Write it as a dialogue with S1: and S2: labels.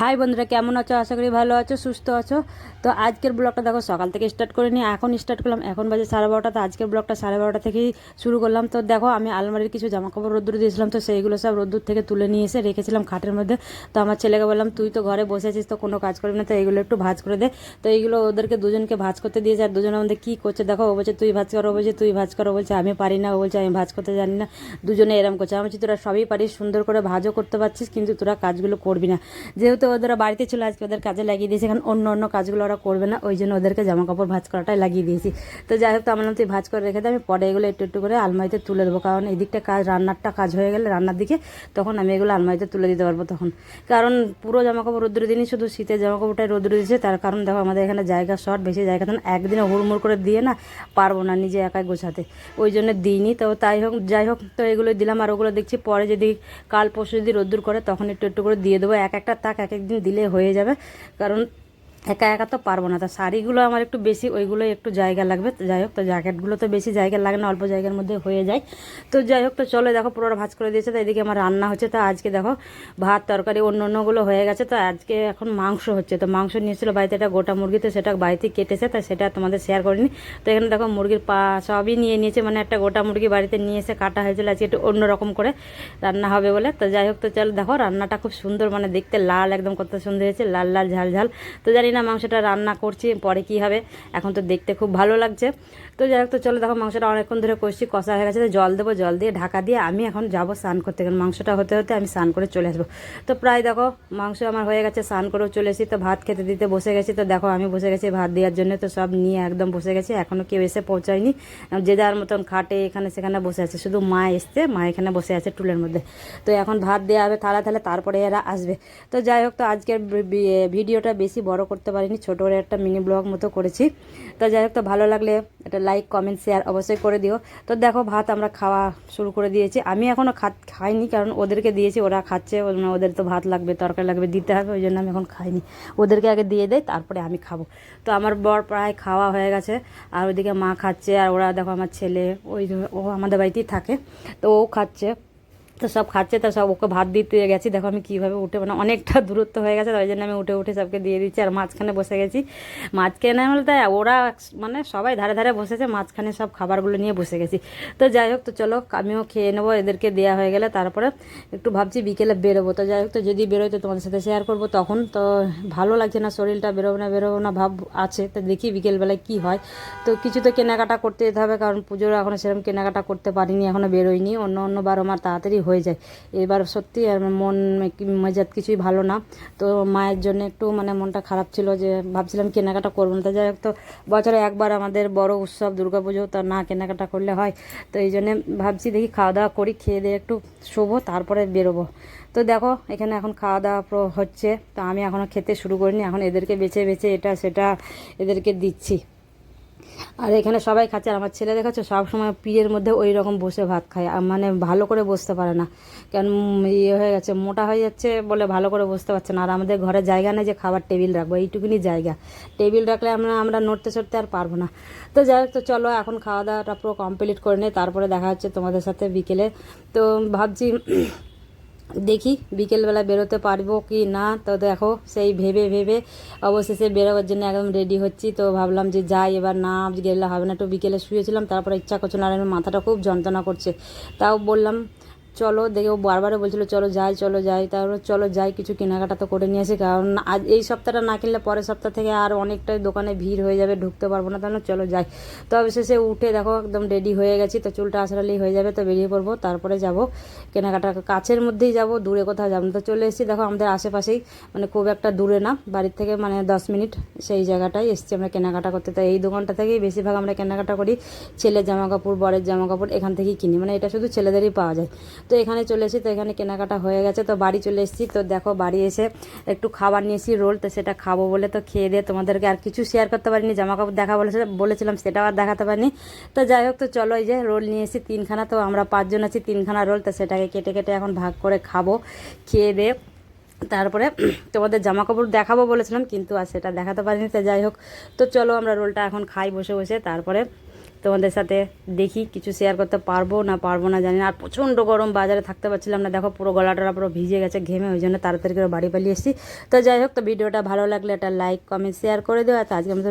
S1: High বন্ধুরা, কেমন আছো? আশা করি ভালো আছো, সুস্থ আছো। তো আজকের ব্লগটা দেখো সকাল থেকে স্টার্ট করে নিয়ে এখন স্টার্ট করলাম। এখন বাজে 12:30। তো আজকের ব্লগটা 12:30 থেকেই শুরু করলাম। তো দেখো আমি আলমারির কিছু জামাকাপড় রোদ্দুর দিয়েছিলাম, তো সেইগুলো সব রোদ্দুর থেকে তুলে নিয়ে এসে রেখেছিলাম খাটের মধ্যে। তো আমার ছেলেকে বললাম, তুই তো ঘরে বসে আছিস, তো কোনো কাজ করবি না, তো এইগুলো একটু ভাঁজ করে দে। তো এইগুলো ওদেরকে দুজনকে ভাঁজ করতে দিয়েছে। আর দুজনের মধ্যে কী করছে দেখো, ও বলছে তুই ভাঁজ করো, ও বলছে তুই ভাঁজ করো, বলছে আমি পারি না, ও বলছে আমি ভাঁজ করতে জানি না। দুজনে এরম করছে। আমি বলছি তোরা সবই পারিস, সুন্দর করে ভাঁজও করতে পারছিস, কিন্তু তোরা কাজগুলো করবি না। যেহেতু ওদের বাড়িতে ছিল, আজকে ওদের কাজে লাগিয়ে দিয়েছি। এখন অন্য অন্য কাজগুলো ওরা করবে না, ওই জন্য ওদেরকে জামা কাপড় ভাঁজ করাটাই লাগিয়ে দিয়েছি। তো যাই হোক, তো আমার তুই ভাঁজ করে রেখে দে, আমি পরে এগুলো একটু একটু করে আলমারিতে তুলে দেবো। কারণ এই দিকটা কাজ, রান্নারটা কাজ হয়ে গেলে রান্নার দিকে, তখন আমি এগুলো আলমারিতে তুলে দিতে পারবো তখন। কারণ পুরো জামা কাপড় রোদ্দুরে দিনই, শুধু শীতের জামা কাপড়টাই রোদ্দুরে দিয়েছে। তার কারণ দেখো আমাদের এখানে জায়গা শর্ট, বেশি জায়গা তখন একদিনে হুড়মুড় করে দিয়ে না পারবো না নিজে একাই গোছাতে, ওই জন্য দিইনি। তো তাই হোক, যাই হোক, তো এগুলো দিলাম। আর ওগুলো দেখছি পরে যদি কাল পরশু যদি রোদ্দুর করে তখন একটু একটু করে দিয়ে দেবো। এক একটা তাক এক একদিন দিলে হয়ে যাবে, কারণ একা একা তো পারবো না। তা শাড়িগুলো আমার একটু বেশি, ওইগুলো একটু জায়গা লাগবে। তো যাই হোক, তো জ্যাকেটগুলো তো বেশি জায়গা লাগে না, অল্প জায়গার মধ্যে হয়ে যায়। তো যাই হোক, তো চলো দেখো পুরোটা ভাঁজ করে দিয়েছে। তো এদিকে আমার রান্না হচ্ছে। তো আজকে দেখো ভাত তরকারি অন্য অন্যগুলো হয়ে গেছে। তো আজকে এখন মাংস হচ্ছে। তো মাংস নিয়েছিল বাড়িতে, একটা গোটা মুরগি, তো সেটা বাড়িতে কেটেছে, তো সেটা তোমাদের শেয়ার করিনি। তো এখানে দেখো মুরগির পা সবই নিয়ে নিয়েছে, মানে একটা গোটা মুরগি বাড়িতে নিয়ে এসে কাটা হয়েছিল। আজকে একটু অন্যরকম করে রান্না হবে বলে। তো যাই হোক, তো চলো দেখো রান্নাটা খুব সুন্দর, মানে দেখতে লাল একদম কত সুন্দর হয়েছে, লাল লাল ঝাল ঝাল। তো জানি না মাংসটা রান্না করছি পরে কি হবে, এখন তো দেখতে খুব ভালো লাগছে। তো যাই হোক, তো চলো দেখো মাংসটা অনেকক্ষণ ধরে কষছি, কষা হয়ে গেছে। তো জল দেবো, জল দিয়ে ঢাকা দিয়ে আমি এখন যাবো স্নান করতে, কারণ মাংসটা হতে হতে আমি স্নান করে চলে আসবো। তো প্রায় দেখো মাংস আমার হয়ে গেছে, স্নান করেও চলে এসেছি। তো ভাত খেতে দিতে বসে গেছি। তো দেখো আমি বসে গেছি ভাত দেওয়ার জন্য। তো সব নিয়ে একদম বসে গেছি, এখনও কেউ এসে পৌঁছায়নি। যে যার মতন খাটে এখানে সেখানে বসে আছে, শুধু মা এসছে, মা এখানে বসে আছে টুলের মধ্যে। তো এখন ভাত দেওয়া হবে থালা থালা, তারপরে এরা আসবে। তো যাই হোক, তো আজকের ভিডিওটা বেশি বড় করতে পারিনি, ছোটো করে একটা মিনি ব্লগ মতো করেছি। তো যাই হোক, তো ভালো লাগলে একটা লাইক কমেন্ট শেয়ার অবশ্যই করে দিও। তো দেখো ভাত আমরা খাওয়া শুরু করে দিয়েছি। আমি এখনও খাইনি, কারণ ওদেরকে দিয়েছি, ওরা খাচ্ছে। ওদের তো ভাত লাগবে, তরকারি লাগবে, দিতে হবে, ওই জন্য আমি এখন খাইনি। ওদেরকে আগে দিয়ে দেয়, তারপরে আমি খাবো। তো আমার বর প্রায় খাওয়া হয়ে গেছে, আর ওইদিকে মা খাচ্ছে। আর ওরা দেখো আমার ছেলে, ওই ও আমাদের বাড়িতেই থাকে, তো ও খাচ্ছে। তো সব খাচ্ছে, তো সব ওকে ভাত দিতে গেছি। দেখো আমি কীভাবে উঠে, মানে অনেকটা দূরত্ব হয়ে গেছে, তাই জন্য আমি উঠে উঠে সবকে দিয়ে দিচ্ছি। আর মাঝখানে বসে গেছি, মাঝখানে বলতে ওরা মানে সবাই ধারে ধারে বসেছে, মাঝখানে সব খাবারগুলো নিয়ে বসে গেছি। তো যাই হোক, তো চলো আমিও খেয়ে নেবো, এদেরকে দেওয়া হয়ে গেলে তারপরে একটু ভাবছি বিকেলে বেরোবো। তো যাই হোক, তো যদি বেরোয় তো তোমাদের সাথে শেয়ার করবো তখন। তো ভালো লাগছে না, শরীরটা বেরোবো না ভাব আছে। তো দেখি বিকেলবেলায় কী হয়। তো কিছু তো কেনাকাটা করতে যেতে হবে, কারণ পুজোর এখনও সেরকম কেনাকাটা করতে পারিনি, এখনও বেরোয়নি। অন্য অন্য বার আমার তাড়াতাড়ি হয়ে যায়, এবার সত্যি মন মেজাজ কিছুই ভালো না। তো মায়ের জন্য একটু মানে মনটা খারাপ ছিল, যে ভাবছিলাম কেনাকাটা করবো না। তো যাই হোক, তো বছরে একবার আমাদের বড় উৎসব দুর্গাপুজো, তো না কেনাকাটা করলে হয়। তো এই জন্যে ভাবছি দেখি খাওয়া দাওয়া করি, খেয়ে দিয়ে একটু শোবো, তারপরে বেরোবো। তো দেখো এখানে এখন খাওয়া দাওয়া হচ্ছে। তো আমি এখনও খেতে শুরু করিনি, এখন এদেরকে বেছে বেছে এটা সেটা এদেরকে দিচ্ছি। আর এখানে সবাই খাচ্ছে। আর আমার ছেলে দেখাচ্ছে সব সময় পীরের মধ্যে ওই রকম বসে ভাত খায়, মানে ভালো করে বসতে পারে না, কেন ইয়ে হয়ে গেছে, মোটা হয়ে যাচ্ছে বলে ভালো করে বসতে পারছে না। আর আমাদের ঘরে জায়গা নেই যে খাবার টেবিল রাখবো, এইটুকুনি জায়গা, টেবিল রাখলে আমরা নড়তে চড়তে আর পারবো না। তো যাই হোক, তো চলো এখন খাওয়া দাওয়াটা পুরো কমপ্লিট করে নেই, তারপরে দেখা হচ্ছে তোমাদের সাথে বিকেলে। তো ভাবছি দেখি বিকেলবেলা বেরোতে পারবো কি না। তো দেখো সেই ভেবে ভেবে অবশেষে বেরোবার জন্য একদম রেডি হচ্ছি। তো ভাবলাম যে যাই, এবার না গেলে হবে না। একটু বিকেলে শুয়েছিলাম, তারপরে ইচ্ছা করছিল, আর আমার মাথাটা খুব যন্ত্রণা করছে। তাও বললাম চলো, দেখে ও বারবারও বলছিলো চলো যাই চলো যাই, তারপর চলো যাই, কিছু কেনাকাটা তো করে নিয়ে আসি, কারণ আজ এই সপ্তাহটা না কিনলে পরের সপ্তাহ থেকে আর অনেকটাই দোকানে ভিড় হয়ে যাবে, ঢুকতে পারবো না, তাহলে চলো যাই। তো অবশেষে উঠে দেখো একদম রেডি হয়ে গেছি। তো চুলটা আসরালেই হয়ে যাবে, তো বেরিয়ে পড়বো, তারপরে যাব কেনাকাটা। কাছের মধ্যেই যাব, দূরে কোথাও যাবো না। তো চলে এসেছি দেখো আমাদের আশেপাশেই, মানে খুব একটা দূরে না, বাড়ির থেকে মানে 10 মিনিট সেই জায়গাটায় এসেছি আমরা কেনাকাটা করতে। তো এই দোকানটা থেকেই বেশিরভাগ আমরা কেনাকাটা করি, ছেলের জামা কাপড়, বরের জামা কাপড় এখান থেকেই কিনি, মানে এটা শুধু ছেলেদেরই পাওয়া যায়। তো এখানে চলে এসেছি, তো এখানে কেনাকাটা হয়ে গেছে। তো বাড়ি চলে এসেছি। তো দেখো বাড়ি এসে একটু খাবার নিয়েছি, রোল, তো সেটা খাবো বলে তো খেয়ে দিয়ে তোমাদেরকে আর কিছু শেয়ার করতে পারিনি, জামা কাপড় দেখা বলেছিলাম সেটাও আর দেখাতে পারিনি। তো যাই হোক, তো চলো এই যে রোল নিয়ে এসেছি 3খানা। তো আমরা 5জন আছি, 3খানা রোল, তো সেটাকে কেটে কেটে এখন ভাগ করে খাবো। খেয়ে দিয়ে তারপরে তোমাদের জামা কাপড় দেখাবো বলেছিলাম, কিন্তু আর সেটা দেখাতে পারিনি। তো যাই হোক, তো চলো আমরা রোলটা এখন খাই বসে বসে, তারপরে তোমাদের সাথে দেখি কিছু শেয়ার করতে পারবো না জানি না। আর প্রচণ্ড গরম, বাজারে থাকতে পারছিলাম না, দেখো পুরো গলাটা পুরো ভিজে গেছে ঘেমে, ওই জন্য তাড়াতাড়ি করে বাড়ি পালিয়ে এসেছি। তো যাই হোক, তো ভিডিওটা ভালো লাগলে একটা লাইক কমেন্ট শেয়ার করে দেওয়া। তো আজকে আমি